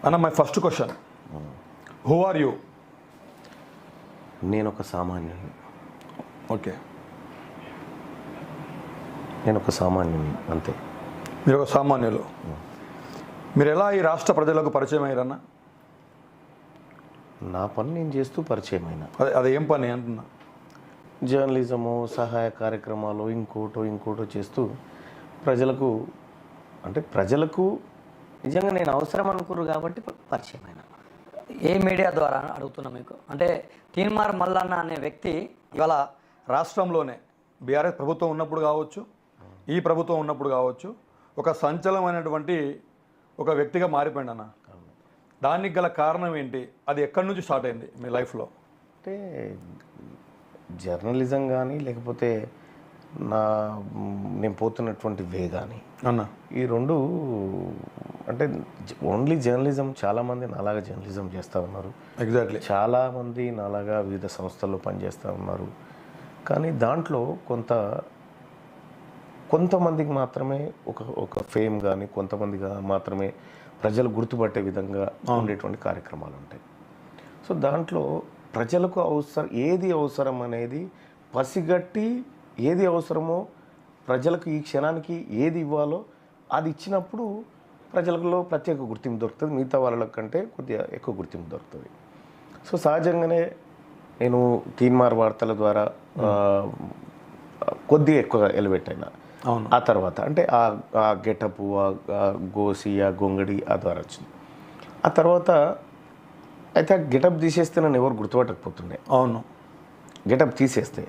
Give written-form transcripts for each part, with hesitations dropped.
అన్న my first question, who are you? నేను ఒక సామాన్యుని. ఓకే, నేను ఒక సామాన్యుని అంతే. మీరు ఒక సామాన్యులు. మీరు ఎలా ఈ రాష్ట్ర ప్రజలకు పరిచయం అయ్యారన్న? నా పని నేను చేస్తూ పరిచయం అయినా. అది ఏం పని అంటున్నా? జర్నలిజము, సహాయ కార్యక్రమాలు, ఇంకోటో చేస్తూ ప్రజలకు నిజంగా నేను అవసరం అనుకుర్రు కాబట్టి పరిచయం అయినా. ఏ మీడియా ద్వారా అడుగుతున్నా మీకు, అంటే తీన్మార్ మల్లన్న అనే వ్యక్తి ఇవాళ రాష్ట్రంలోనే బీఆర్ఎస్ ప్రభుత్వం ఉన్నప్పుడు కావచ్చు, ఈ ప్రభుత్వం ఉన్నప్పుడు కావచ్చు, ఒక సంచలనమైనటువంటి ఒక వ్యక్తిగా మారిపోయింది అన్న. దానికి గల కారణం ఏంటి? అది ఎక్కడి నుంచి స్టార్ట్ అయింది మీ లైఫ్లో? అంటే జర్నలిజం కానీ లేకపోతే నేను పోతున్నటువంటి వే కానీ అన్న, ఈ రెండు అంటే ఓన్లీ జర్నలిజం. చాలామంది నాలాగా జర్నలిజం చేస్తూ ఉన్నారు. ఎగ్జాక్ట్లీ. చాలామంది నాలాగా వివిధ సంస్థల్లో పనిచేస్తూ ఉన్నారు. కానీ దాంట్లో కొంతమందికి మాత్రమే ఒక ఫేమ్ కానీ, కొంతమందిగా మాత్రమే ప్రజలు గుర్తుపట్టే విధంగా ఉండేటువంటి కార్యక్రమాలు ఉంటాయి. సో దాంట్లో ప్రజలకు ఏది అవసరం అనేది పసిగట్టి, ఏది అవసరమో ప్రజలకు ఈ క్షణానికి ఏది ఇవ్వాలో అది ఇచ్చినప్పుడు ప్రజలలో ప్రత్యేక గుర్తింపు దొరుకుతుంది. మిగతా వాళ్ళ కంటే కొద్దిగా ఎక్కువ గుర్తింపు దొరుకుతుంది. సో సహజంగానే నేను తీన్మార్ వార్తల ద్వారా కొద్దిగా ఎక్కువ ఎలివేట్ అయినా. ఆ తర్వాత అంటే ఆ గెటప్, ఆ గోసి, ఆ గొంగడి ఆ ద్వారా వచ్చింది. ఆ తర్వాత అయితే ఆ గెటప్ తీసేస్తే నన్ను ఎవరు గుర్తుపట్టకపోతుండే. అవును, గెటప్ తీసేస్తే.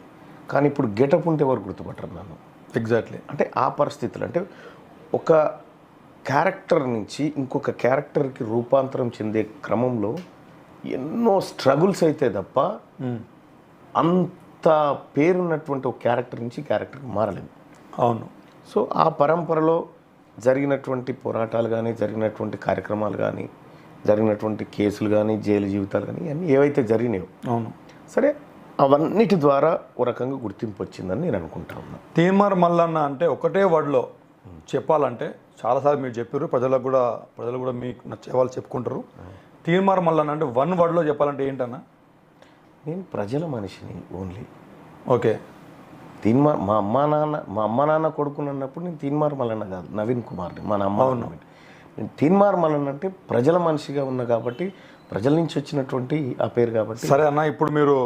కానీ ఇప్పుడు గెటప్ ఉంటే ఎవరు గుర్తుపట్టరు నన్ను. ఎగ్జాక్ట్లీ. అంటే ఆ పరిస్థితులు, అంటే ఒక క్యారెక్టర్ నుంచి ఇంకొక క్యారెక్టర్కి రూపాంతరం చెందే క్రమంలో ఎన్నో స్ట్రగుల్స్ అయితే తప్ప అంత పేరున్నటువంటి ఒక క్యారెక్టర్ నుంచి క్యారెక్టర్కి మారలేదు. అవును. సో ఆ పరంపరలో జరిగినటువంటి పోరాటాలు కానీ, జరిగినటువంటి కార్యక్రమాలు కానీ, జరిగినటువంటి కేసులు కానీ, జైలు జీవితాలు కానీ, ఇవన్నీ ఏవైతే జరిగినాయో, అవును, సరే అవన్నిటి ద్వారా ఒక రకంగా గుర్తింపు వచ్చిందని నేను అనుకుంటా ఉన్నా. తీన్మార్ మల్లన్న అంటే ఒకటే వర్డ్లో చెప్పాలంటే, చాలాసార్లు మీరు చెప్పారు, ప్రజలు కూడా మీకు నచ్చే వాళ్ళు చెప్పుకుంటారు. తీన్మార్ మల్లన్న అంటే వన్ వర్డ్లో చెప్పాలంటే ఏంటన్నా? నేను ప్రజల మనిషిని ఓన్లీ. ఓకే. మా అమ్మ నాన్న కొడుకుని అన్నప్పుడు నేను తీన్మార్ మల్లన్న కాదు, నవీన్ కుమార్ని. మా అమ్మ నేను తీన్మార్ మల్లన్న అంటే ప్రజల మనిషిగా ఉన్నా కాబట్టి, ప్రజల నుంచి వచ్చినటువంటి ఆ పేరు కాబట్టి. సరే అన్న, ఇప్పుడు మీరు